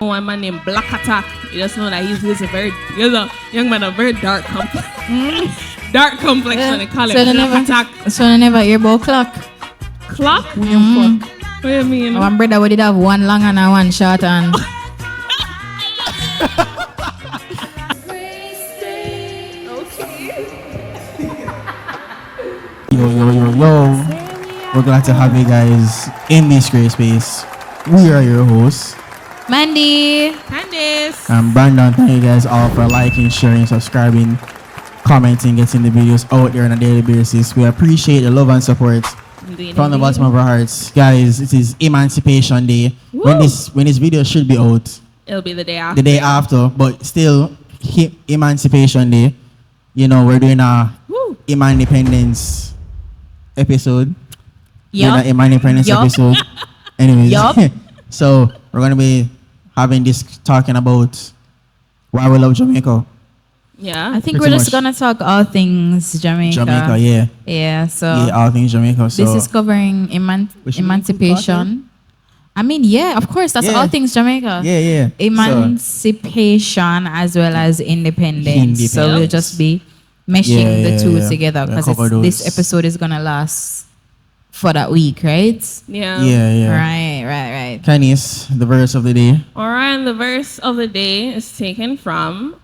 one man named Black Attack. You just know that he's a very young man, a very dark complexion. Dark complexion, they call it Black Attack. So I never hear about clock. Clock? What do you mean? One brother would have one long and one short and Yo. We're glad to have you guys in this great space. We are your hosts, Mandy, Candace, and Brandon. Thank you guys all for liking, sharing, subscribing, commenting, getting the videos out there on a daily basis. We appreciate the love and support from the bottom of our hearts. Guys, it is Emancipation Day. When this video should be out, it'll be the day after. The day after, but still Emancipation Day. You know, we're doing a Emancipendence episode. Yup. Emancipendence episode. Anyways, so we're gonna be having this talking about why we love Jamaica. Yeah, I think Pretty we're just much. gonna talk all things Jamaica. Yeah. So All things Jamaica. So this is covering We should emancipation. I mean, yeah, of course, that's all things Jamaica. Yeah. Emancipation as well as independence. So we'll just be meshing the two together because this episode is gonna last for that week, right? Yeah. Right. Candace, the verse of the day. All right, and the verse of the day is taken from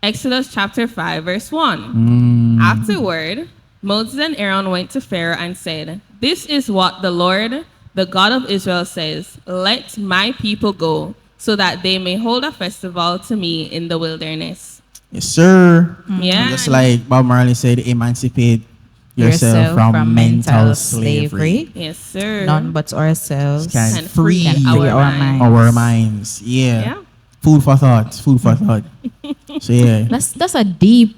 Exodus chapter 5, verse 1. Afterward, Moses and Aaron went to Pharaoh and said, "This is what the Lord, the God of Israel, says. Let my people go, so that they may hold a festival to me in the wilderness." Yes, sir. Yeah. Just like Bob Marley said, emancipate yourself from mental slavery. Yes, sir. None but ourselves Can And free free our minds. Yeah. Yeah. Food for thought. So yeah. That's a deep.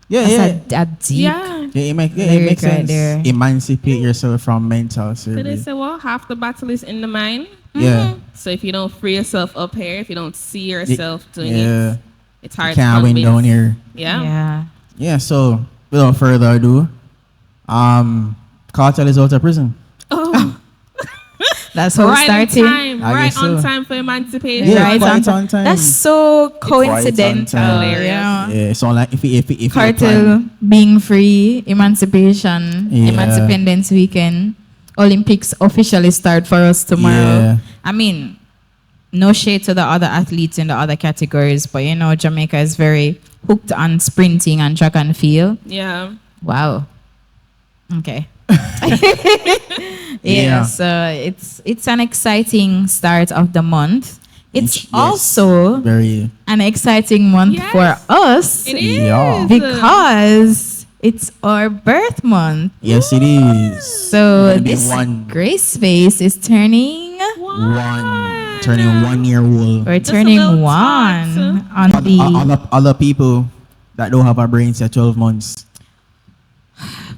That's a deep. Yeah. It makes Lyric right sense. there. Emancipate yourself from mental So they slavery. say, well, half the battle is in the mind. Yeah. So if you don't free yourself up here, if you don't see yourself doing Yeah. it, it's hard Can't to win convince. down here. Yeah. Yeah, so without further ado, Cartel is out of prison. Oh, That's how right on starting. time. I Right guess on so. time for emancipation. Yeah, Right quite on time. That's so coincidental. time. Yeah. So like if you Cartel being free, emancipation, Yeah. Emancipendence weekend, Olympics officially start for us tomorrow. Yeah. I mean, no shade to the other athletes in the other categories, but you know, Jamaica is very hooked on sprinting and track and field. Yeah. Wow. Okay. Yeah. So it's an exciting start of the month. It's Yes. also very an exciting month Yes. for us It is. Yeah. because it's our birth month. yes it is. So Gonna be this one grace space is turning. turning 1 year old. We're Just a turning little one on the. Other people that don't have a brain say 12 months.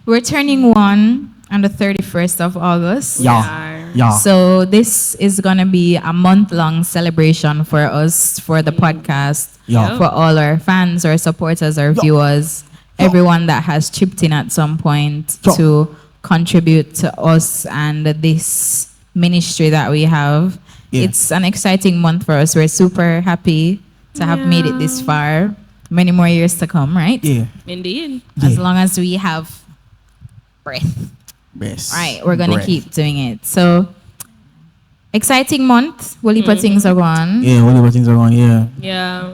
We're turning one on the 31st of August. Yeah. So this is gonna be a month-long celebration for us, for the podcast, Yeah. for all our fans, our supporters, our viewers, everyone that has chipped in at some point to contribute to us and this ministry that we have. Yeah. It's an exciting month for us. We're super happy to have made it this far. Many more years to come, right? Yeah. Indeed. As long as we have breath. Best. Right, we're gonna Breath. keep doing it. So exciting month. We'll put things are on. Yeah, whatever things are going, yeah. Yeah.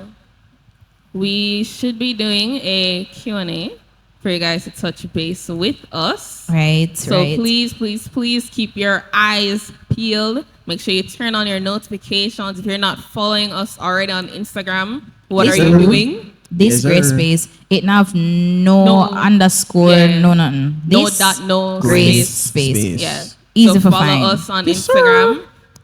We should be doing a Q&A for you guys to touch base with us. Right, So right. please keep your eyes peeled. Make sure you turn on your notifications. If you're not following us already on Instagram, what Yes, are you sir. doing? This Yes, great sir. space, it have no No- underscore, yeah. no nothing. No This dot, no grace space. space. Yeah. Easy so for follow find. us on Yes, sir. Instagram.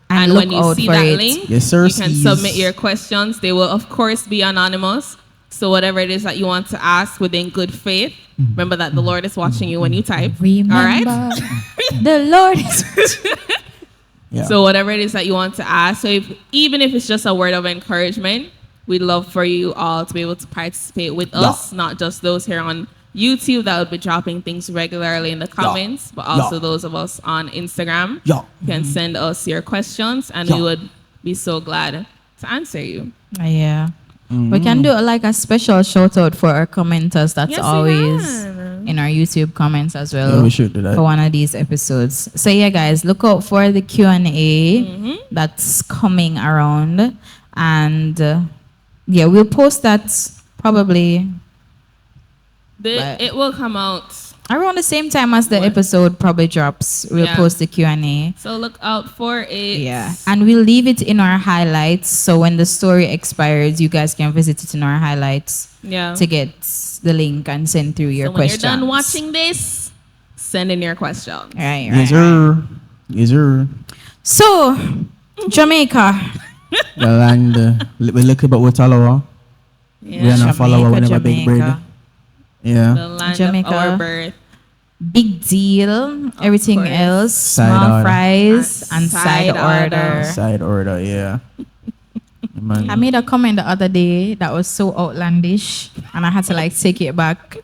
And And look when you out see for that it. link, Yes, sir, you can skis. submit your questions. They will, of course, be anonymous. So whatever it is that you want to ask within good faith, remember that the Lord is watching you when you type. Remember, All right? the Lord is. Yeah. So whatever it is that you want to ask. So even if it's just a word of encouragement, we'd love for you all to be able to participate with us, not just those here on YouTube that will be dropping things regularly in the comments, but also those of us on Instagram. You can send us your questions, and we would be so glad to answer you. Yeah. We can do like a special shout out for our commenters. That's always in our YouTube comments as well. Yeah, we should do that for one of these episodes. So yeah, guys, look out for the Q&A that's coming around, and yeah, we'll post that probably. It will come out around the same time as the episode probably drops. We'll post the Q&A. So look out for it. Yeah. And we'll leave it in our highlights. So when the story expires, you guys can visit it in our highlights. Yeah. To get the link and send through your questions. When you're done watching this, send in your questions. Right. Yes, sir. Yes, sir. So, Jamaica. The land. We look about what follower. Yeah. We are not follower. We never big bread. Yeah. The land Jamaica. of our birth. Big deal. Everything course. else. Side Small order. fries and side order. Side order, yeah. Man. I made a comment the other day that was so outlandish, and I had to like take it back,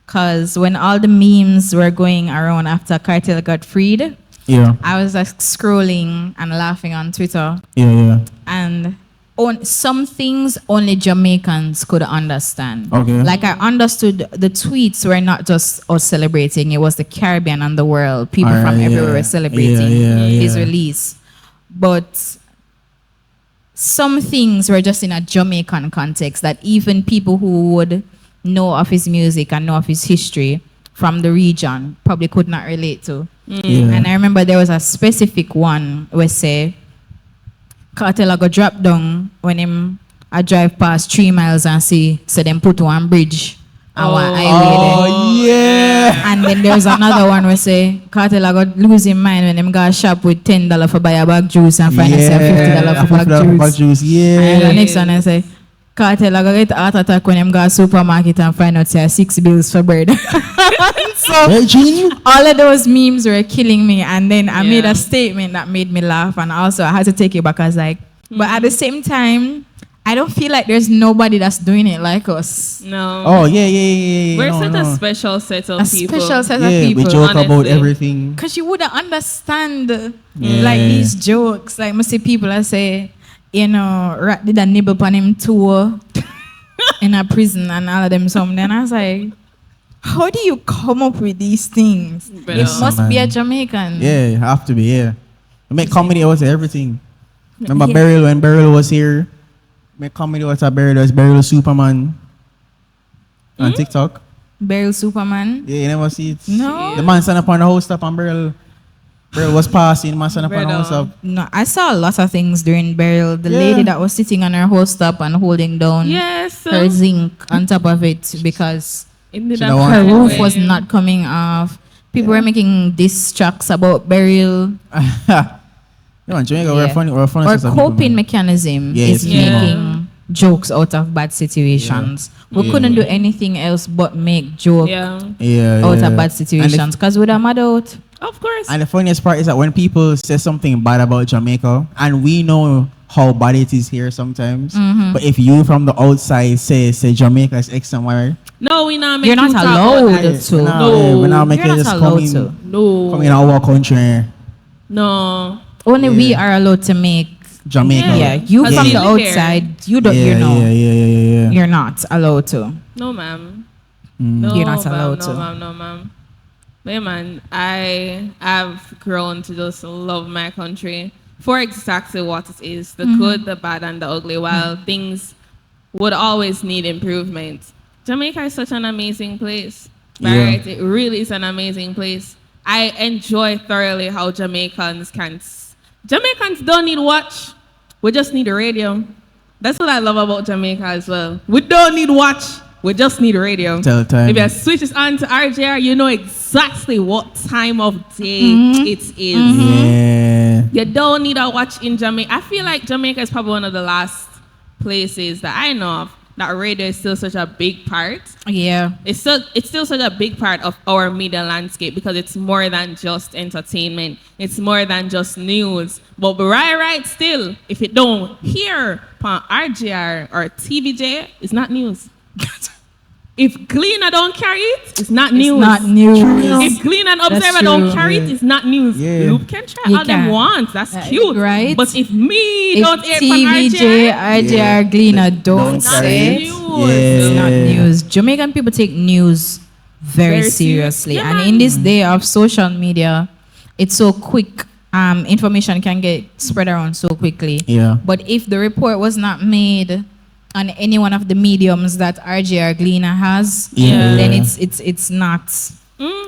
because when all the memes were going around after Cartel got freed, Yeah. I was like scrolling and laughing on Twitter, Yeah. and on some things only Jamaicans could understand. Okay. Like I understood the tweets were not just us celebrating; it was the Caribbean and the world. People from Alright, everywhere yeah. were celebrating his Yeah. release, but some things were just in a Jamaican context that even people who would know of his music and know of his history from the region probably could not relate to. Yeah. And I remember there was a specific one where say Cartel go drop down when I drive past 3 miles and see them put one bridge and one highway there. Oh, yeah. And then there's another one where say Cartel got lose his mind when them go shop with $10 for buy a bag juice and find himself $50 for bag juice. Yeah. And the next one I say Cartel got get heart attack when them go supermarket and find out say 6 bills for bread. So all of those memes were killing me, and then I made a statement that made me laugh, and also I had to take it back as like, but at the same time, I don't feel like there's nobody that's doing it like us. No. Oh, yeah. We're such a special set of people. A special set of people. We joke honestly. about everything. Because you wouldn't understand like these jokes. Like I see people that say, you know, Rat did a nibble on him tour in a prison and all of them something. And I was like, how do you come up with these things? But, It must be a Jamaican. Yeah, have to be, yeah. We make comedy out of everything. Remember Beryl, when Beryl was here? Make comedy out of Beryl. There's Beryl Superman on TikTok. Beryl Superman. Yeah, you never see it? No. The man stand up on the house top and Beryl was passing, the man stand up on the house top. No, I saw a lot of things during burial. The lady that was sitting on her house top and holding down her zinc on top of it because her roof was not coming off. People were making diss tracks about burial. Jamaica, we're funny. Our coping mechanism is making jokes out of bad situations. We couldn't do anything else but make jokes out of bad situations because we'd have mad out. Of course. And the funniest part is that when people say something bad about Jamaica, and we know how bad it is here sometimes, but if you from the outside say Jamaica is X and Y, no, we not. You're not allowed to. No, we're not making You're not just allowed to. No. Come in our country. No. Only we are allowed to make Jamaica. Yeah, you from the outside, you don't. You know. Yeah. You're not allowed to. No, ma'am. No, you're not allowed to. No, ma'am. But yeah, man, I have grown to just love my country for exactly what it is, the good, the bad, and the ugly. While things would always need improvement, Jamaica is such an amazing place. Right? It really is an amazing place. I enjoy thoroughly how Jamaicans don't need watch. We just need a radio. That's what I love about Jamaica as well. We don't need watch. We just need a radio. Tell time. If you switch it on to RJR, you know exactly what time of day it is. Yeah. You don't need a watch in Jamaica. I feel like Jamaica is probably one of the last places that I know of that radio is still such a big part. Yeah. It's still such a big part of our media landscape because it's more than just entertainment. It's more than just news. But right still, if you don't hear on RGR or TVJ, it's not news. if Gleaner don't carry it, it's not news. It's not news. If Gleaner and Observer don't carry it, it's not news. Yeah. Loop can try You all them can. wants. That's cute. Right? But if me If don't hear from TVJ, RJ, RJR, Gleaner don't not say news. it's not news. Jamaican people take news very seriously. Yeah, And man. in this day of social media, it's so quick. Information can get spread around so quickly. Yeah. But if the report was not made on any one of the mediums that RJR Gleaner has, Yeah. then it's not.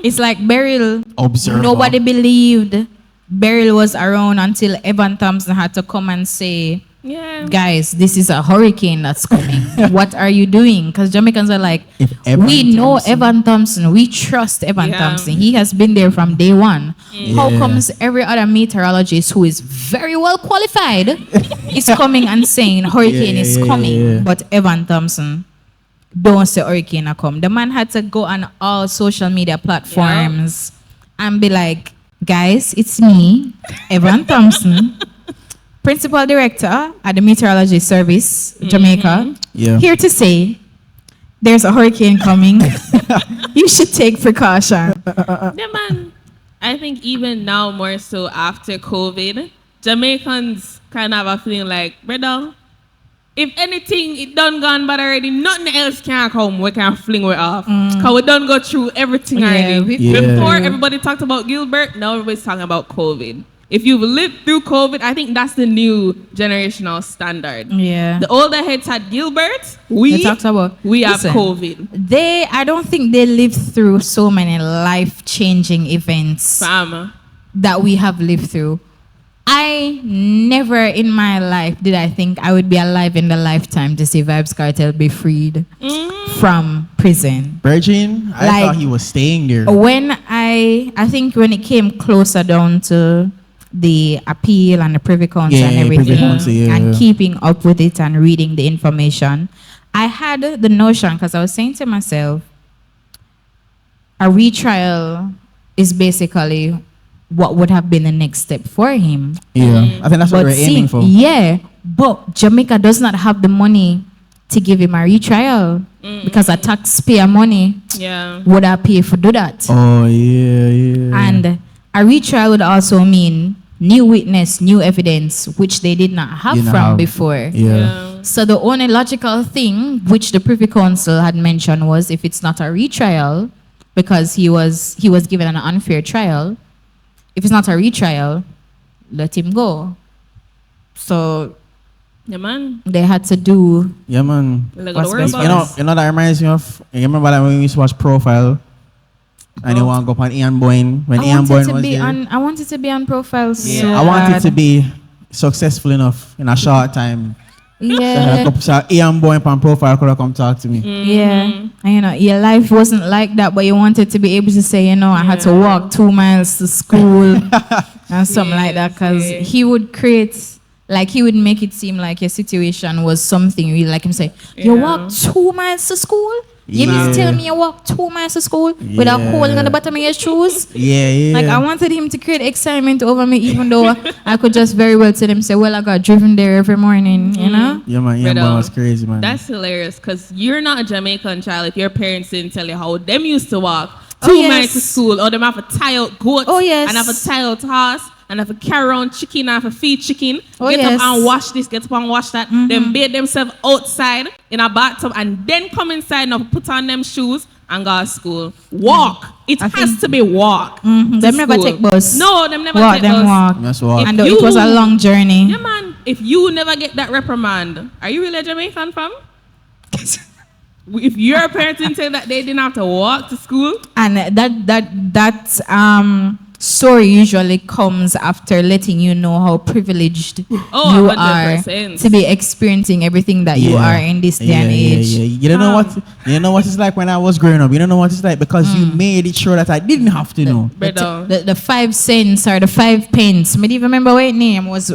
It's like Beryl. Observer. Nobody believed Beryl was around until Evan Thompson had to come and say, Yeah. guys, this is a hurricane that's coming. What are you doing? Because Jamaicans are like, If Evan we know Thompson- Evan Thompson. We trust Evan Yeah. Thompson. He has been there from day one. How Yeah. comes every other meteorologist who is very well qualified is coming and saying hurricane is coming, yeah. but Evan Thompson don't say hurricane a come? The man had to go on all social media platforms and be like, guys, it's me, Evan Thompson, Principal Director at the Meteorology Service, Jamaica, Yeah. here to say there's a hurricane coming. You should take precaution. Yeah, man. I think even now more so after COVID, Jamaicans kind of have a feeling like, brother, if anything, it done gone bad already, nothing else can come. We can fling it off. Because we done go through everything Yeah, already. we've been Before, through. everybody talked about Gilbert. Now everybody's talking about COVID. If you've lived through COVID, I think that's the new generational standard. Yeah. The older heads had Gilbert. They We talked about, we have listen, COVID. I don't think they lived through so many life-changing events Fam. that we have lived through. I never in my life did I think I would be alive in the lifetime to see Vibes Cartel be freed from prison. Virgin, I Like- thought he was staying there. When I think when it came closer down to the appeal and the Privy Council Yeah, and Privy everything, Council, yeah, and yeah. keeping up with it and reading the information, I had the notion, because I was saying to myself, a retrial is basically what would have been the next step for him. Yeah. I think that's what we're aiming for. Yeah, but Jamaica does not have the money to give him a retrial because a taxpayer money Yeah. would have paid for do that. Oh, yeah. And a retrial would also mean new witness, new evidence, which they did not have Didn't from have. before. Yeah. So the only logical thing which the Privy Council had mentioned was, if it's not a retrial, because he was given an unfair trial, if it's not a retrial, let him go. So Yeah, man. they had to do Yeah, man. Like, What's don't worry best about You know, it. that reminds me of, you remember that when we used to watch Profile? And you want to go up on Ian Boyne, when Ian Boyne was there? I wanted to be on Profile. Yeah. So I wanted bad. to be successful enough in a short time. Yeah. So Ian Boyne on Profile could have come talk to me. Yeah, and your life wasn't like that, but you wanted to be able to say, I had to walk 2 miles to school and something like that, because Yeah. he would he would make it seem like your situation was something real. Like him say, you Yeah. walked 2 miles to school? You mean to Yeah. tell me you walked 2 miles to school with a hole in the bottom of your shoes? Yeah. Like, I wanted him to create excitement over me, even though I could just very well tell him, say, well, I got driven there every morning, you know? Yeah, man. Ian But, Boyne was crazy, man. That's hilarious because you're not a Jamaican child if your parents didn't tell you how them used to walk Oh, 2 yes. miles to school, or them have to tie out goats, Oh, yes. and have to tie out horse, and have to carry around chicken, and have to feed chicken, Oh, get yes. up and wash this, get up and wash that, then bathe themselves outside in a bathtub, and then come inside and put on them shoes and go to school. Walk. It I has think- to be walk. to Them never school. take bus. No, them never Walk, take them bus. walk. That's what. And If it was a you- long journey. Yeah, man. If you never get that reprimand, are you really a Jamaican, fam? If your parents didn't say that they didn't have to walk to school, And that story usually comes after letting you know how privileged you are 100%. to be experiencing everything that you are in this day and age. Yeah. You don't know what it's like when I was growing up. You don't know what it's like because you made it sure that I didn't have to know. brother. The 5 cents or the 5 pence. Me even remember what it name was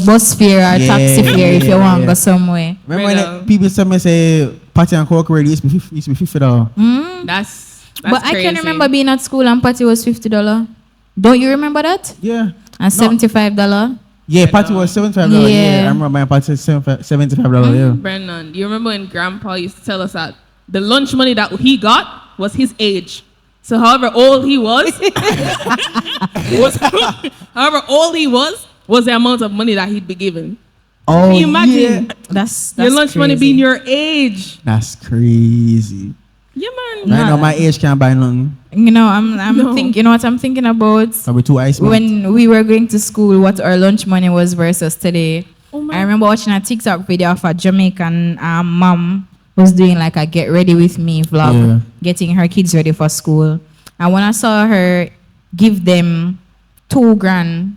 bus fare or Yeah, taxi fare if you want to yeah. go somewhere. Remember Right when people tell me say patty and coke already used to be $50. That's But I can crazy. remember being at school and patty was $50. Don't you remember that? Yeah. And $75. Yeah, patty was $75. Yeah. Yeah. I remember buying patty $75. Yeah. Brennan, do you remember when Grandpa used to tell us that the lunch money that he got was his age. So however old he was, was the amount of money that he'd be given. Oh, Can you imagine? yeah. That's Your lunch money crazy. being your age. That's crazy. Yeah, man. Right now, my age can't buy nothing. You know, I'm No. think. You know what I'm thinking about? Probably 2 ice. When we were going to school, what our lunch money was versus today. Oh my I remember watching a TikTok video of a Jamaican mom who's doing like a get ready with me vlog, Yeah. getting her kids ready for school. And when I saw her give them $2,000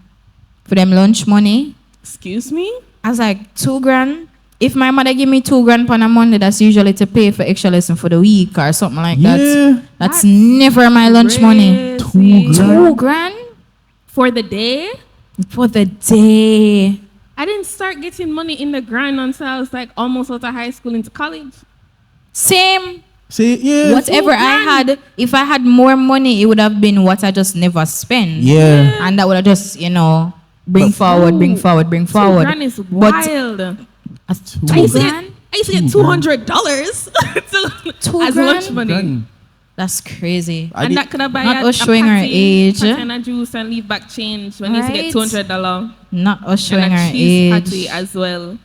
for them lunch money, Excuse me? I was like, $2,000? If my mother give me $2,000 on a Monday, that's usually to pay for extra lesson for the week or something like Yeah. that. That's never my lunch money. Crazy. $2,000 For the day? for the day. I didn't start getting money in the grind until I was like almost out of high school into college. Same. See, yeah. Whatever I had, if I had more money, it would have been what I just never spent. Yeah. And that would have just, bring forward. $2,000 is wild. I used to get $200 as lunch money. That's crazy. And that could have buy Not a us showing our age. container juice and leave back change when you used to get Right. $200. Not us showing And a our cheese age. patty as well.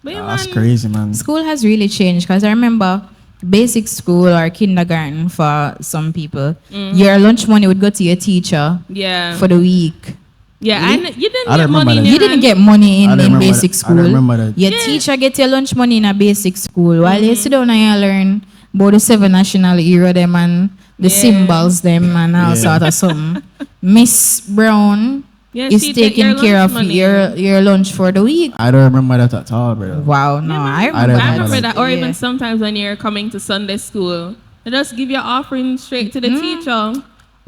But yeah, That's man, crazy, man. School has really changed because I remember basic school or kindergarten for some people. Your lunch money would go to your teacher Yeah. for the week. Yeah, Really? and you didn't I get don't money remember in that. your You didn't hand. get money I in don't remember basic that. I school. don't remember that. Your Yeah. teacher get your lunch money in a basic school. While you sit down and you learn about the 7 national hero them and the Yeah. symbols them and all Yeah. sort of something. Miss Brown Yeah, is she'd get taking your care lunch of money. your lunch for the week. I don't remember that at all, bro. Wow, no, Yeah, man. I I remember, don't I remember remember that. Or Yeah. even sometimes when you're coming to Sunday school, they just give your offering straight to the teacher.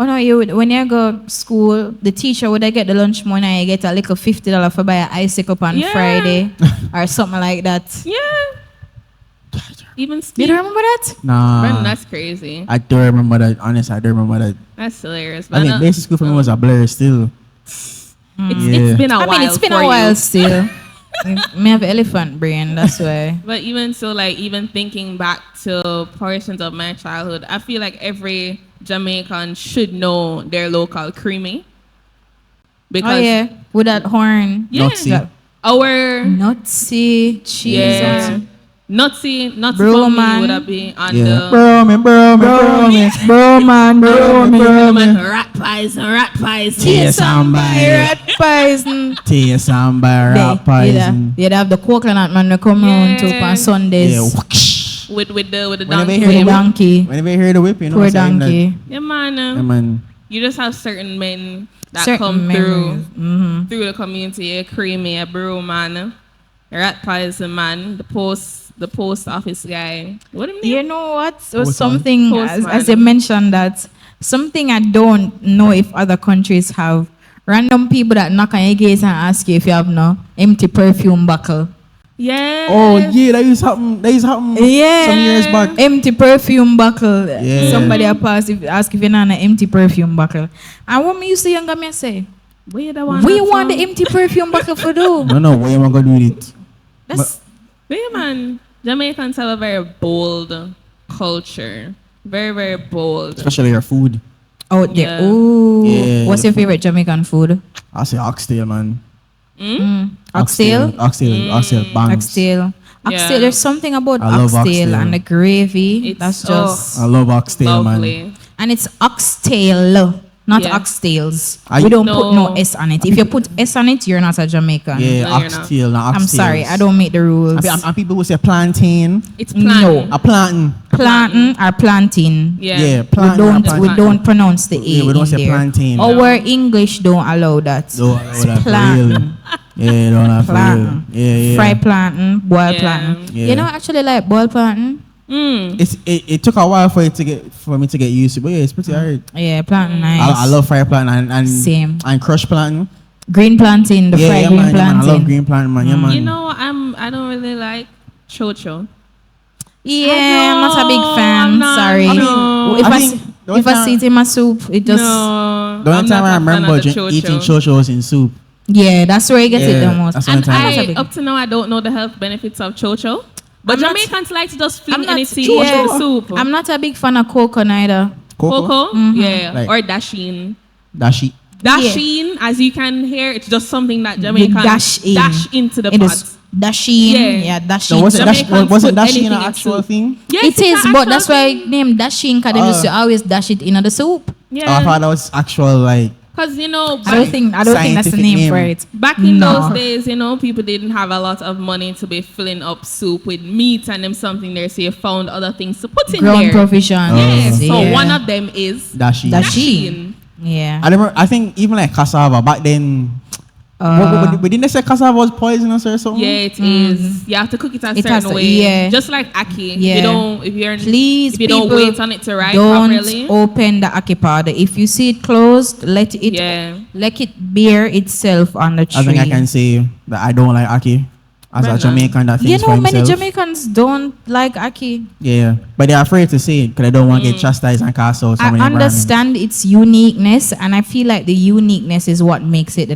Oh no, when you go school, the teacher would get the lunch money and you get a little $50 for buy an icicle on Yeah. Friday or something like that. Yeah. Even You Steve. don't remember that? Brendan, Nah. that's crazy. I don't remember that. Honestly, I don't remember that. That's hilarious. I think basic school for me was a blur still. It's been a while. I mean, it's been for a while you. still. Me have elephant brain, that's why. But even so, like, even thinking back to portions of my childhood, I feel like every Jamaican should know their local creamy. Because Oh yeah, with that horn. yeah, Nutsy. our Nutsy, cheese. yeah, Nutsy Bro, for me man. would have been on Yeah. the Bro, man. Bro man, rat pies, rat pies. Tea somebody. Rat pies. Tea somebody. Rap poison. You'd have the coconut man to come round to on Sundays. Yeah. with the Whenever donkey. you With the hear donkey. Whenever you hear the whip, you know Poor what I'm saying? donkey. Yeah, man. Yeah, man. You just have certain men that Certain come memories. through the community. A creamy, a bro man, a rat pies man, the post office guy. What do you mean? You know what? So Postman. something Postman. as you mentioned that something I don't know if other countries have. Random people that knock on your gate and ask you if you have no empty perfume bottle. Yeah. Oh, yeah, that used to happen. Yeah. Some years back. Empty perfume bottle. Yeah. Somebody ask if you have an empty perfume bottle. And what me used to younger me say, Where you the one? we want the empty perfume bottle for do. No, what am I going to do with it? That's Yeah, man. Jamaicans have a very bold culture. Very, very bold. Especially your food. out there. Yeah. Ooh. Yeah. What's your favorite Jamaican food? I say oxtail, man. Oxtail? Oxtail, bangs. Oxtail. Oxtail. Yeah. There's something about I love oxtail oxtail. and the gravy. It's- That's just I love oxtail, Lovely. man. and it's oxtail, not Yeah. oxtails. I- We don't put no No. S on it. If you put S on it, you're not a Jamaican. Yeah, No, you're not. oxtail, not I'm oxtails. sorry, I don't make the rules. And people who say plantain, It's No. plantain. a plantain. Plantain or plantain. Yeah. Yeah, We plantain. don't That's we fine. don't pronounce the A Yeah, we don't in say there. plantain. Our English don't allow that. Don't allow It's that for plantain. real. Yeah, don't have for real. Plantain. Yeah. Fry plantain, boil Yeah. plantain. Yeah. You know, I actually like boil plantain. It took a while for me to get used to, but yeah, it's pretty hard. Yeah, plantain nice. I love fried plantain and Same. and crushed plantain. Green plantain, the Yeah, fried yeah, green man, yeah, man. plantain. I love green plantain, man. Yeah, man. You know, I don't really like chocho. Yeah, I'm not a big No, fan. I'm not. Sorry. No. If I I, think see, the only if I time- see it in my soup, it just No. The only I'm time not I a fan remember of the chocho. eating chochos in soup. yeah, that's where you get it Yeah, the most. that's the only And time. I'm not a big- up to now, I don't know the health benefits of chocho. But I'm not- Jamaicans like to just fling I'm not anything sure. into the soup. I'm not a big fan of cocoa neither. Cocoa? Yeah. Like- or dasheen. Dashi. Dasheen, as you can hear, it's just something that Jamaicans dash into the It pot. is dasheen. Yeah. Yeah, dasheen. No, wasn't Jamaicans wasn't put Dashi an anything in actual soup. thing? Yes, It it's is, an but actual that's why thing. named dasheen because they used to always dash it in the soup. Yeah. Oh, I thought that was actual like. Because, I don't think that's the Scientific name, name. for it. back in No. those days, people didn't have a lot of money to be filling up soup with meat and them something there, so you found other things to put in Ground there. provision. Yes, so Yeah. one of them is Dashi. Dasheen. Yeah. I remember. I think even like cassava back then. We didn't say cassava was poisonous or something. Yeah, it is. You have to cook it a It has certain to- way. yeah. Just like ackee. Yeah. You don't Please, if you don't people, wait on it to rise don't properly. open the ackee powder. If you see it closed, let it bear itself on the tree. I think I can say that I don't like ackee. As a Right. Jamaican that thinks for many himself. Jamaicans don't like ackee. Yeah, but they're afraid to say it because they don't want to get chastised and cast out. I understand its uniqueness, and I feel like the uniqueness is what makes it the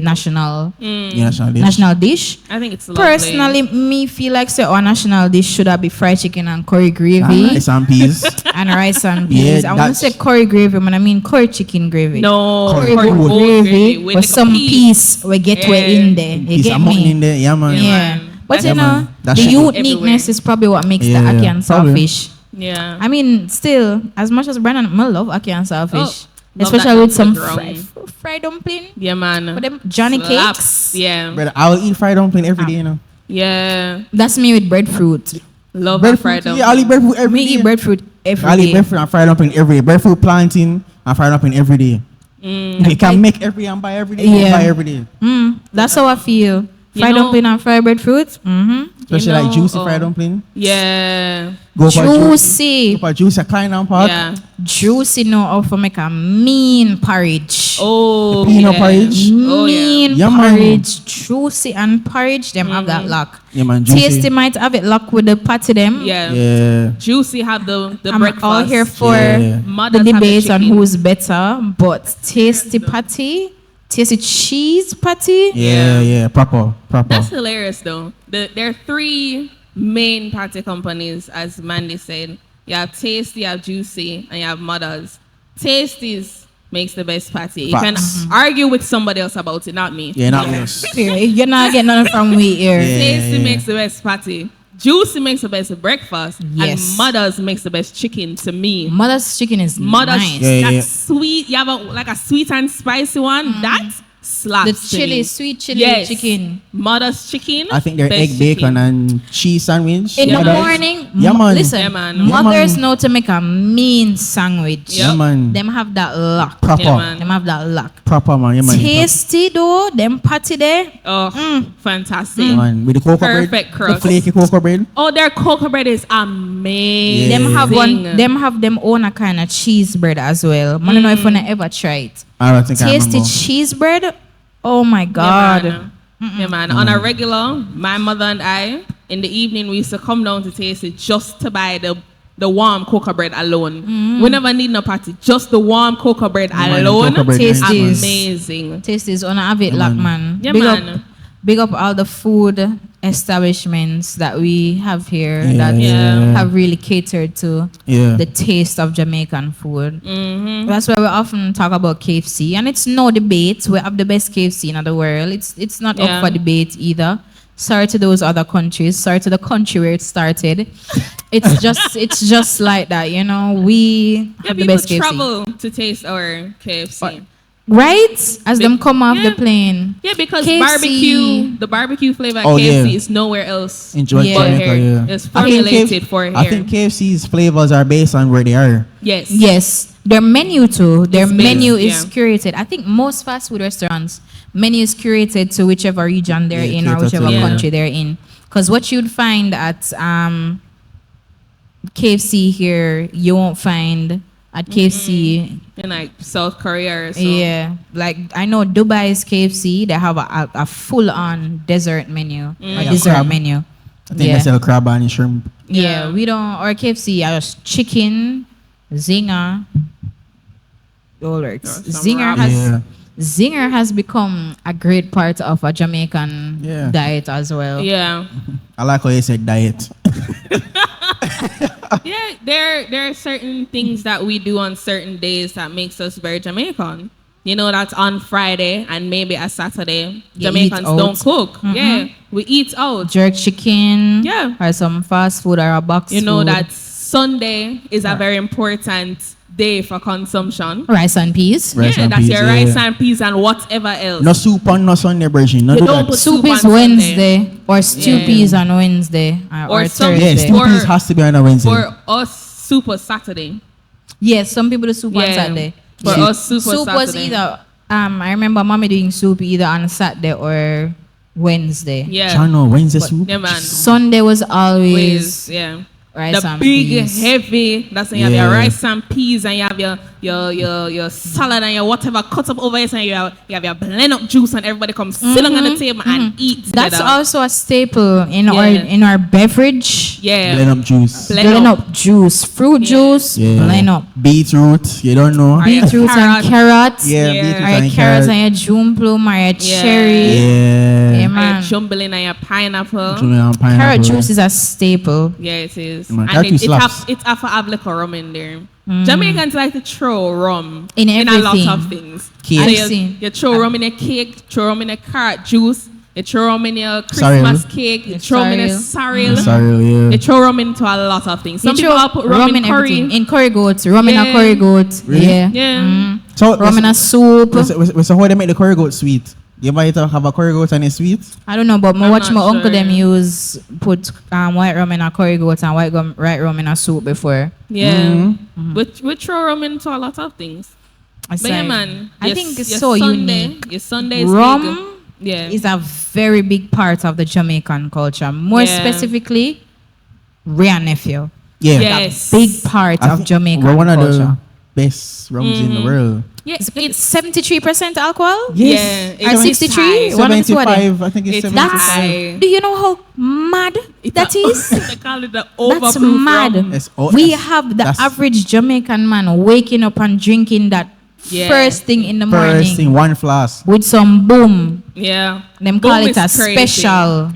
national national dish. I think it's lovely. Personally, me feel like our national dish should have be fried chicken and curry gravy Rice and peas. and rice and Yeah, peas. I want to that's- say curry gravy, but I mean curry chicken gravy. No, Curry Curry goat gravy with with like a some piece. peas we get in there. You Piece get of mutton me? in there. Yeah, man. Yeah, Yeah. man. But Yeah, you know, man. That the shit everywhere. uniqueness is probably what makes Yeah, the ackee yeah, and probably. saltfish. Yeah. I mean, still, as much as Brandon, I love ackee and saltfish. love Especially that with some dumpling. fried dumpling. Yeah, man. But them Johnny Slaps. cakes. Yeah. Brother, I will eat fried dumpling every day, you know. Yeah. That's me with breadfruit. Love that fried Breadfruit. dumpling. Yeah, I'll eat breadfruit every Me day. eat breadfruit every I'll eat day. breadfruit and fried dumpling every day. Breadfruit planting and fried dumpling every day. You can make every day and buy every day. Yeah. Buy every day. That's how I feel. You Fried know- dumpling and fried breadfruit. Mm-hmm. Especially You like know, juicy fried dumpling. Yeah. Go for Juicy. Go for juicy kind and pot. Yeah. Juicy know how to make a mean porridge. Oh, The peanut yeah. porridge. Oh, yeah. Mean Yeah, man. porridge. Juicy and porridge, them have that luck. Yeah, man. Juicy. Tasty might have it luck with the patty them. Yeah. Yeah. Juicy have the I'm breakfast. all here for Yeah. Mothers the have debate on chicken. who's better, but tasty patty, tasty cheese patty. Yeah. Proper. That's hilarious, though. There are three main party companies, as Mandy said. You have Tasty, you have Juicy, and you have Mothers. Tasty's makes the best patty. You can Facts. argue with somebody else about it, not me. Yeah, not us. You're not getting nothing from we here. Yeah. Tasty makes the best patty. Juicy makes the best breakfast. Yes. And Mothers makes the best chicken to me. Mother's chicken is Mother's nice. Yeah, that's sweet. You have like a sweet and spicy one. That slaps. The to chili, me. sweet chili Yes. chicken. Mother's chicken. I think they're best egg bacon chicken. and cheese sandwich. In Yeah, the man. morning, Yeah, man. listen, Yeah, man. Yeah, mothers man. know to make a mean sandwich. Yeah, Yep. man. Them have that luck. Proper. Yeah, man. Them have that luck. Proper, man. Yeah, man. Tasty though, them patty there. Oh, fantastic. Yeah, man. With the cocoa bread. Perfect The crust. flaky cocoa bread. Oh, their cocoa bread is amazing. Yeah. Them have one. Them have them own a kind of cheese bread as well. I don't know if you ever try it. I don't think I Tasty remember. cheese bread. Oh my God. Yeah, man. On a regular, my mother and I, in the evening, we used to come down to Tasty just to buy the warm cocoa bread alone. We never need no patty, just the warm cocoa bread man, alone. cocoa bread is nice. Amazing. Taste is on have it Yeah, luck, man. man. Yeah, big man. Up, big up all the food establishments that we have here Yeah, that yeah. have really catered to Yeah. the taste of Jamaican food. Mm-hmm. That's why we often talk about KFC, and it's no debate. We have the best KFC in the world. It's not Yeah. up for debate either. Sorry to those other countries. Sorry to the country where it started. It's just like that, you know. We Yeah, have the people best KFC. travel to taste our KFC. Right? As them come off Yeah. the plane. Yeah, because KFC. the barbecue flavor at Oh, KFC yeah. is nowhere else Enjoy Yeah. but Jamaica, here. yeah. It's I think formulated for here. I think KFC's flavors are based on where they are. Yes. Yes. Their menu too. Their It's menu based, is yeah. curated. I think most fast food restaurants menu is curated to whichever region they're Yeah, in or catered to, whichever yeah. country they're in. Because what you'd find at KFC here, you won't find at KFC. In like South Korea or so. Yeah, like I know Dubai's KFC, they have a full-on dessert menu, a Like a dessert crab. menu. I think Yeah. they sell crab and shrimp. Yeah, Yeah. we don't. Our KFC, just chicken, zinger. All works. Or some Zinger wrap. has Yeah. zinger has become a great part of a Jamaican Yeah. diet as well. Yeah. I like how you said diet. Yeah, there are certain things that we do on certain days that makes us very Jamaican. You know, that's on Friday and maybe a Saturday. You Jamaicans eat out. don't cook. Yeah, we eat out. Jerk chicken. Yeah. Or some fast food or a box You know food. that Sunday is a very important day for consumption. Rice and peas. Rice Yeah, and that's peas, your yeah. rice and peas and whatever else. No soup on no Sunday, Virgin. No You do don't that. put Soup soup is on Sunday. Wednesday. Or stew Yeah. peas on Wednesday. Or some- Thursday. Yeah, stew Or- peas has to be on a Wednesday. For us, soup was Saturday. Yes, some people do soup on Yeah. Saturday. For Yeah. us, soup was was Saturday. either I remember mommy doing soup either on Saturday or Wednesday. Yeah. Channel Wednesday soup. Yeah, man. Sunday was always Always, yeah. rice The and big, peas. heavy, that's when you have Yeah. your rice and peas and you have your salad and your whatever cut up over it and you have your blend up juice and everybody comes sit down on the table and eat That's together. also a staple in Yeah. our beverage. Yeah. Blend up juice. Blend up juice, fruit Yeah. juice, Yeah. blend up. Beetroot. You don't know. Are you- Beetroot and carrots. Yeah, Yeah. beetroot Or your and carrots carrot. and your june plum or your Yeah. cherry. Yeah. Yeah, Your man. jumbling and your pineapple. Pineapple. Carrot juice is a staple. Yeah, it is. Man, And that it slaps. have to have like a rum in there. Jamaicans like to throw rum In a lot everything. of things. Cake. So I've you, seen. you throw rum in a cake, throw rum in a carrot juice, you throw rum in your Sorrel. Christmas cake, you Yeah, throw rum in a sorrel. sorrel. Sorry, You yeah. throw rum into a lot of things. Some You people throw put rum in curry. everything. In curry goat, rum in a Yeah. curry goat. Really? Yeah. Yeah. So, Rum in a soup. so how they make the curry goat sweet? You might have a curry goat and it's sweet? I don't know, but I'm watch not my uncle sure. them use put white rum in a curry goat and white rum in a soup before. Yeah. We throw rum into a lot of things. I But yeah, man. I your- think it's your so Sunday, unique. Your Sunday is Rum big. Yeah. is a very big part of the Jamaican culture. More Yeah. specifically, Ray nephew. Yeah. Yes. Big part I of think Jamaican we're one of culture. the best rums in the world. Yeah, It's 73% alcohol. Yes. Or 63? high. One of the two of them. 75, I think it's It's 75. high. Do you know how mad that is? They call it the That's overproof mad. rum. We have the average Jamaican man waking up and drinking that Yeah. first thing in the morning First thing, one flask. with some boom. Yeah. Them call Boom it a is crazy. special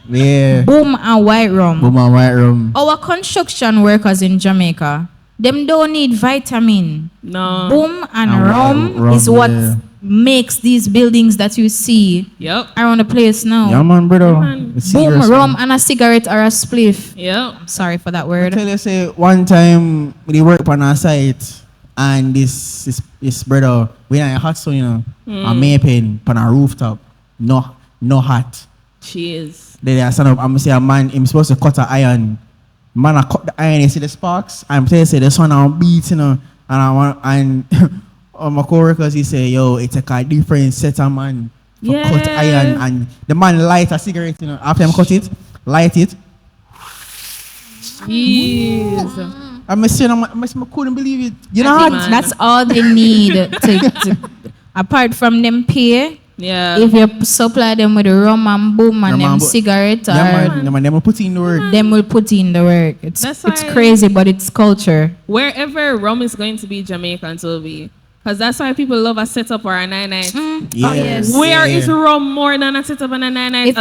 Yeah. boom and white rum. Boom and white rum. Our construction workers in Jamaica, them don't need vitamin. No. Boom and And rum rum, is what yeah. makes these buildings that you see Yep. around the place now. Yeah, man, brother. man. It's Boom, serious, rum, man. and a cigarette or a spliff. Yep. Sorry for that I word. tell you, say, one time, we work on our site, and this brother, we in a hot sun, you know, a Maypen on a rooftop, no hat. Cheers. Then I stand up, I'm say a man, I'm supposed to cut an iron. Man, I cut the iron, you see the sparks. I'm telling you, say the sun on beat, you know, and my co-workers, he say, yo, it take a different set of man for cut Yeah. iron, and the man light a cigarette, you know, after him cut it, light it. Jeez. I'm saying, I couldn't believe it. You know Happy what? man. That's all they need to apart from them pay. Yeah. If you supply them with the rum and boom and Rum them and cigarette, Yeah, or man, them will put in the work. them will put in the work. It's That's it's why- crazy, but it's culture. Wherever rum is going to be, Jamaicans will be. Because that's why people love a setup or a night. Yes. Where is Yeah. rum more than a setup and a night? If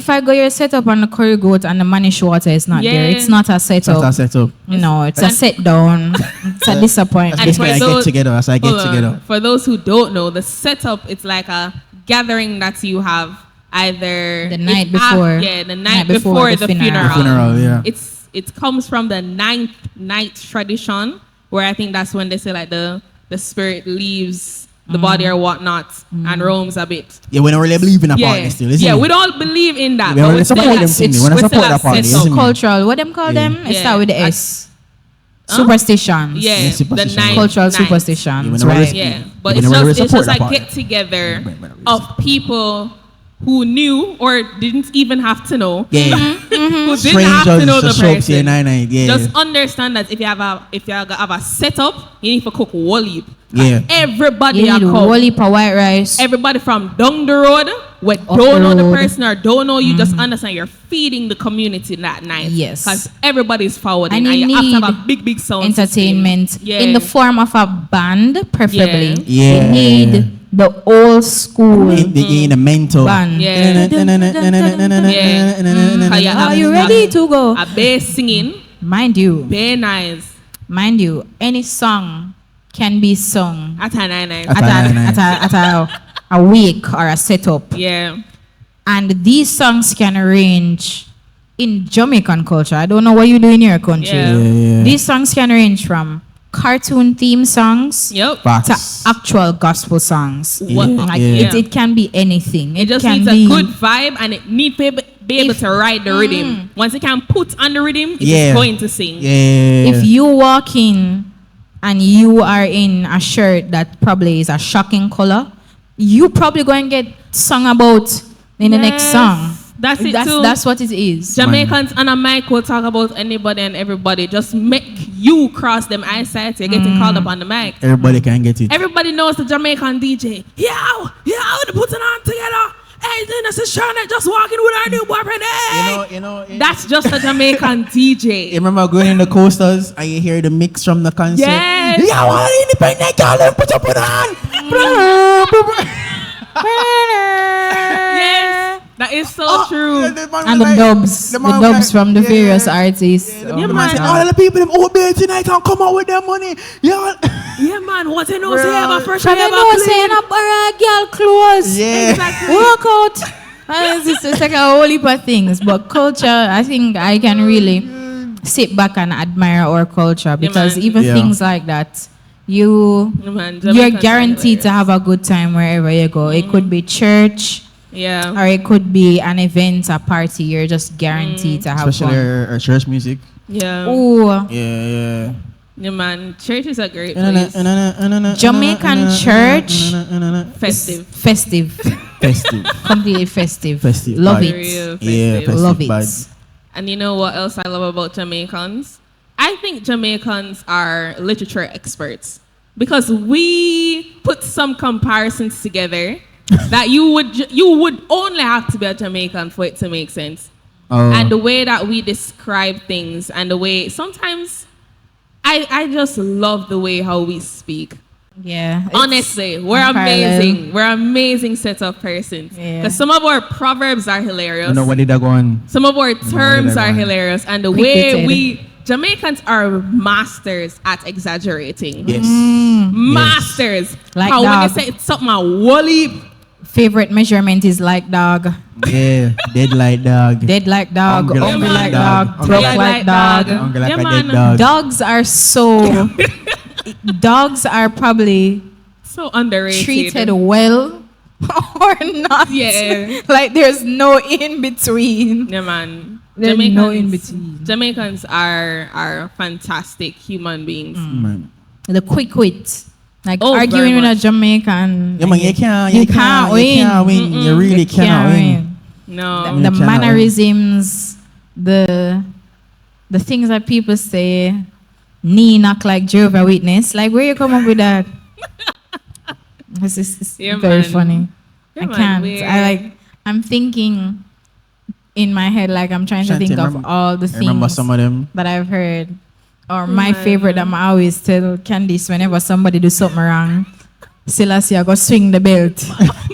I go your setup on the curry goat and the manish water is not there, Yeah. it's not a setup. That's a setup. No, it's a set down. It's a disappointment. That's for basically I get those- together. That's I get Hold on. together. For those who don't know, the setup, it's like a gathering that you have either The night it's before. the night before the funeral. The funeral, yeah. It comes from the ninth night tradition, where I think that's when they say like the spirit leaves the body or whatnot and roams a bit. Yeah, we don't really believe in a Yeah, party still, isn't yeah, it? we don't believe in that. We but don't we support still- them thing. We don't we still support have that party, set up. isn't it? Cultural. What them call them? It Yeah. start with the I- S. Superstitions. Yeah, Yeah, the superstition. ninth Cultural night. superstitions. Yeah, we never right. risk- Yeah, We but it's never really just support a that party. get together We never really of people who knew or didn't even have to know. Yeah. Who didn't have to Strangers know the just show up to your person. night. Yeah. Just understand that if you have a setup, you need to cook whole heap. Yeah. Everybody You a need come. whole heap of white rice. Everybody from down the road, what Up don't the know the road. person or don't know you, just understand you're feeding the community that night. Yes. Because everybody's forwarding And and you you have to have need a big sound entertainment system. Yeah. in the form of a band, preferably. Yeah. You need the old school In the mental. band. Yeah. Are you ready to go? A bass singing, Mind you, very nice. any song can be sung At a nice. at a week or a setup. Yeah. And these songs can range in Jamaican culture. I don't know what you do in your country. Yeah. These songs can range from cartoon theme songs Yep. to actual gospel songs. What- Like yeah. it can be anything. It just can needs be a good vibe and it needs to be able to ride the rhythm. Once it can put on the rhythm, it's Yeah. going to sing. Yeah. If you walk in and you are in a shirt that probably is a shocking color, you probably going to get sung about in the next Yes. song. That's it too. That's what it is. Jamaicans and a mic will talk about anybody and everybody. Just make you cross them eyesight. You're getting called up on the mic. Everybody can get it. Everybody knows the Jamaican DJ. Yeah, they're putting on together. Hey, this is Charlotte just walking with our new boyfriend. Hey. You know. That's just a Jamaican DJ. You remember going in the coasters and you hear the mix from the concert? Yes. Yeah, I want independent girl, then put up on. Yes, that is so true. And the dubs from the various artists. The Yeah, man man. said, all the people them out there tonight and come out with their money. Yeah. Yeah, man. What you know, say have a fresh From you know saying a borrow girl clothes. Yeah. Exactly. Walk out. It's like a whole heap of things. But culture, I think I can really sit back and admire our culture because man. even Yeah. things like that, you're guaranteed to have a good time wherever you go. It could be church Yeah. or it could be an event, a party. You're just guaranteed to have Especially fun. our church music. Yeah. Ooh, Yeah. Yeah, man. Church is a great place. Jamaican church, Festive. festive, completely festive. Festive Love vibes. it. Real Yeah, festive. festive Love it. vibes. And you know what else I love about Jamaicans? I think Jamaicans are literature experts because we put some comparisons together that you would only have to be a Jamaican for it to make sense. Oh. And the way that we describe things and the way sometimes I just love the way how we speak. Yeah. it's Honestly, we're unparalleled. amazing. We're amazing set of persons. Yeah. Because some of our proverbs are hilarious. You know what did I go on? Some of our terms they're are going. hilarious, and the Quick-witted. way Jamaicans are masters at exaggerating. Yes. Masters. Like how when dog. you say it's something a woolly, Favorite measurement is like dog. Yeah. Dead like dog. Dead like dog. Hungry Hungry like like dog. dog. Hungry Broke like like dog. dog. Hungry like Yeah, a man. dead dog. Dogs are so. Dogs are probably so underrated. treated well or not. Yeah. Like there's no in between. Yeah, man. There's no in between. Jamaicans are fantastic human beings. Man. The quick wit. Like Oh, arguing very with a much. Jamaican. Yeah, man, you can't You can't win. You can't win. You really You cannot win. No. You The cannot win. mannerisms, the things that people say, knee knock like Jehovah Witness. Like where you come up with that? This is Yeah, very man. funny. Yeah, I man, can't. I'm thinking in my head, like I'm trying to Shanti, think of remember- all the Remember things some of them? that I've heard. Or my man. favorite that I always tell Candace whenever somebody do something wrong. Selassie, I go swing the belt.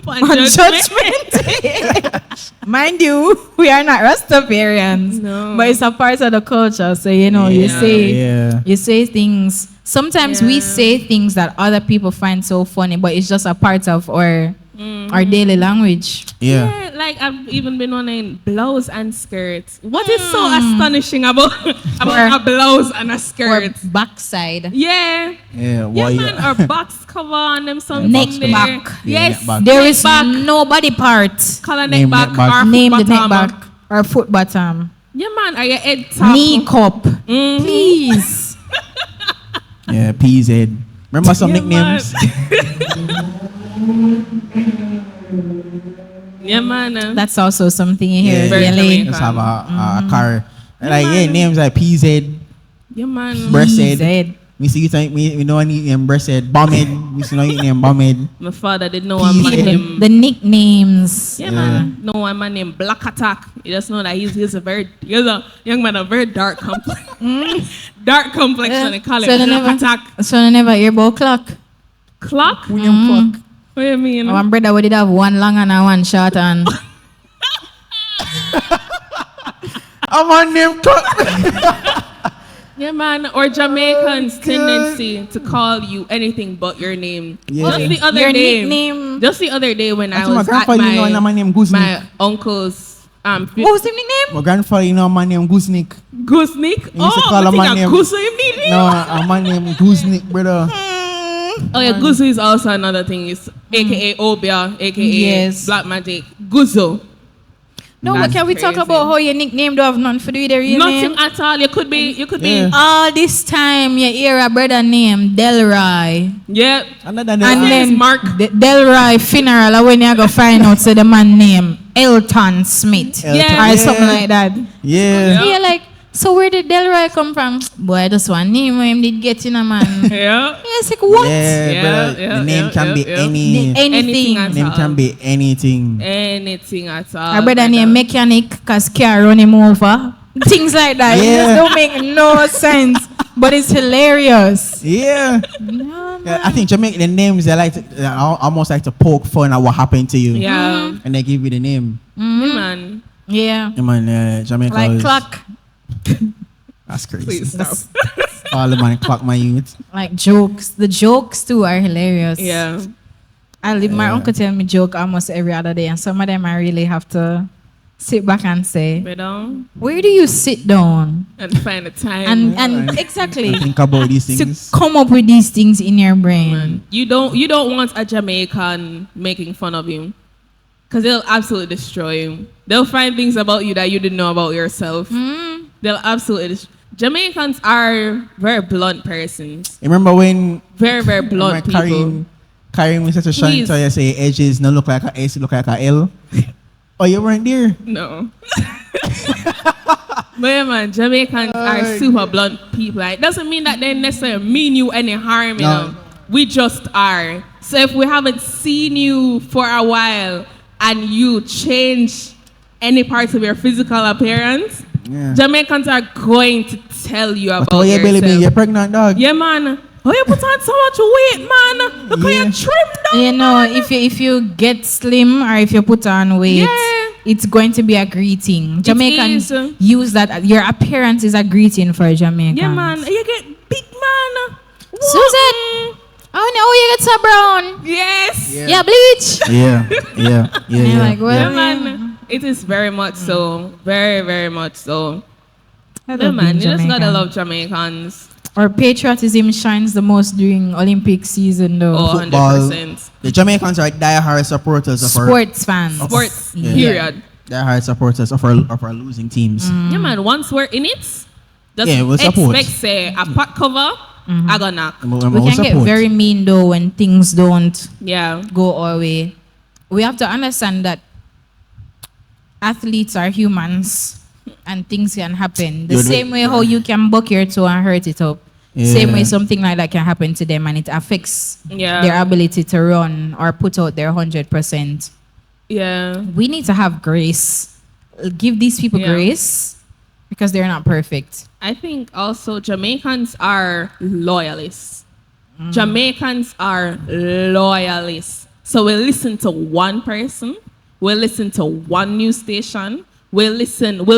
On On judgment. judgment. Mind you, we are not Rastafarians. No. But it's a part of the culture. So you know, you Yeah. say things. Sometimes we Yeah. say things that other people find so funny, but it's just a part of our daily language. Yeah. Yeah, like I've even been wondering blouse and skirts. What is so astonishing about a blouse and a Or skirt? backside. Yeah. Yeah. Yeah, Why? man, or box cover on them something Neck there. back. Yeah, Yes, neck back. There neck is back. no body part. Color Name neck back, neck back. or Name foot the neck bottom. back or foot bottom. Yeah, man, or your head top. Knee cup. Mhm. Please. Yeah. PZ. Remember some Yeah, nicknames? Yeah, man. That's also something you hear. Yeah. Very Really. Jamaican. Just have a car. Like man. names like PZ, Yeah, man. Breast PZ. Me see you think me know any name breasted Bombed. Me see no name Bombed. My father didn't know one man named The nicknames. yeah, man. No one man named Black Attack. You just know that he's a young man, a very dark complexion. Dark complexion, they call it Black Attack. So I never hear about clock. Clock? William Clock. What do you mean? One brother would have one long and one short and I'm on name Clock. Yeah, man. Or Jamaicans' tendency to call you anything but your name. Yeah. Just the other your day. nickname. Just the other day when I was my at my name Goosenick. my uncle's What was the nickname? My grandfather, you know my name Goosenick. Goosenick. used to call I him my think name. a Goose you mean? No, my name Goosenick, brother. Oh yeah, Guzo is also another thing. It's AKA Obia, AKA Yes. Black Magic. Guzo. No, That's but can we talk crazy. about how your nickname do have nothing to do with the real Nothing name? at all. You could be. Yeah. All this time you hear a brother named Delroy. Yeah. Another And name. then Mark. the Delroy funeral and when you go find out say the man name Elton Smith. Yeah. Or something like that. Yeah. Yeah. You're like, so where did Delroy come from? Boy, just one name where him did get in a man. Yeah. Yes, like what? Yeah, Yeah, brother. yeah, the name yeah, can yeah, be yeah. any. Anything. at Name all. can be anything. Anything at all. A brother named mechanic cause car run him over. Things like that. It Yeah. just don't make no sense. But it's hilarious. Yeah. Yeah, I think Jamaican the names they like to, almost like to poke fun at what happened to you. Yeah. And they give you the name. Yeah, man. Yeah. Yeah, man, Jamaica. Like is- clock. That's crazy. Please stop. All the man clock my youth. Like jokes. The jokes too are hilarious. Yeah. My Yeah. uncle tell me joke almost every other day, and some of them I really have to sit back and say, But don't where do you sit down and find the time. and exactly Think about these to things. come up with these things in your brain. Man, you don't want a Jamaican making fun of you, because they'll absolutely destroy you. They'll find things about you that you didn't know about yourself. They'll absolutely Jamaicans are very blunt persons. Remember when Very, very blunt people. carrying me such a Please. shine, so you say edges no look like a S, look like a L. Oh, you weren't there. No. But yeah, man, Jamaicans are super blunt people. It doesn't mean that they necessarily mean you any harm, you No. know. We just are. So if we haven't seen you for a while and you change any parts of your physical appearance, Yeah. Jamaicans are going to tell you about But oh, your belly, yourself. you're pregnant, dog. Yeah, man. Oh, you put on so much weight, man. Look how Yeah. you trimmed down. You know, if you get slim or if you put on weight, Yeah. it's going to be a greeting. Jamaicans is. use that. Your appearance is a greeting for Jamaicans. Yeah, man. You get big, man. Susan, oh no, you get so brown. Yes. Yeah, bleach. Yeah, yeah, yeah, And you're yeah. like, well, Yeah, man. It is very much so. Very, very much so. I Yeah, love man. being You just gotta Jamaican. love Jamaicans. Our patriotism shines the most during Olympic season, though. Oh, Football. 100%. The Jamaicans are die-hard supporters of our Sports fans. Sports, Yeah. period. die-hard supporters of our losing teams. Yeah, man. Once we're in it, just Yeah, we'll support. expect, say, a pot cover, I gonna knock. We can get very mean, though, when things don't Yeah. go our way. We have to understand that athletes are humans and things can happen. The You're same way how you can buck your toe and hurt it up. Yeah. Same way something like that can happen to them and it affects Yeah. their ability to run or put out their 100%. Yeah. We need to have grace. Give these people Yeah. grace because they're not perfect. I think also Jamaicans are loyalists. Jamaicans are loyalists. So we listen to one person, we'll listen to one news station, we'll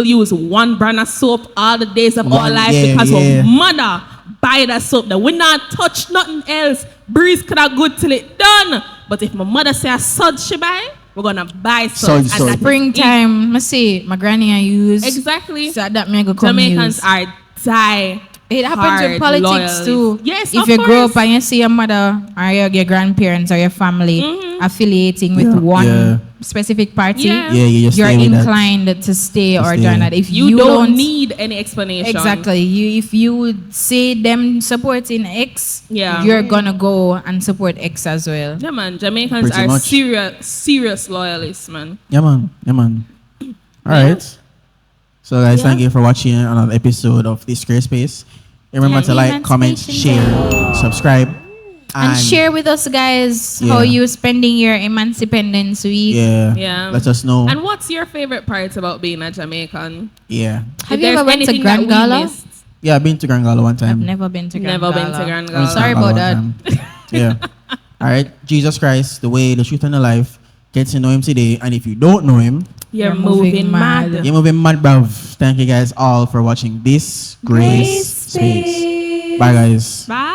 use one brand of soap all the days of our One, life yeah, because yeah. our mother buy that soap. That we not touch nothing else. Breeze could have good till it done. But if my mother say a sud she buy, we're gonna buy Sud, soap. sud. that is Springtime, I say, my granny I use. it. Exactly. So that me go come Jamaicans use. are die. It happens with hard politics loyalists. too. Yes, if of you grow course. up and you see your mother or your grandparents or your family affiliating with one Yeah. specific party, Yeah. Yeah, you just you're stay with that. inclined to stay or stay. join that. If You don't need any explanation. exactly. If you would say them supporting X, Yeah. you're gonna go and support X as well. Yeah, man. Jamaicans Pretty are much. serious loyalists, man. Yeah, man. Yeah, man. All right. So, guys, thank you for watching another episode of This Square Space. Remember to like, comment, share, subscribe. And share with us, guys, how you spending your Emancipendence week. Yeah. Let us know. And what's your favorite part about being a Jamaican? Yeah. Have you ever been to Grand Gala? Yeah, I've been to Grand Gala one time. I've never been to Grand Gala. I'm sorry about that. Yeah. All right. Jesus Christ, the way, the truth, and the life. Get to know him today. And if you don't know him, you're moving mad. You're moving mad, bruv. Thank you guys all for watching this Grace Space. Bye, guys. Bye.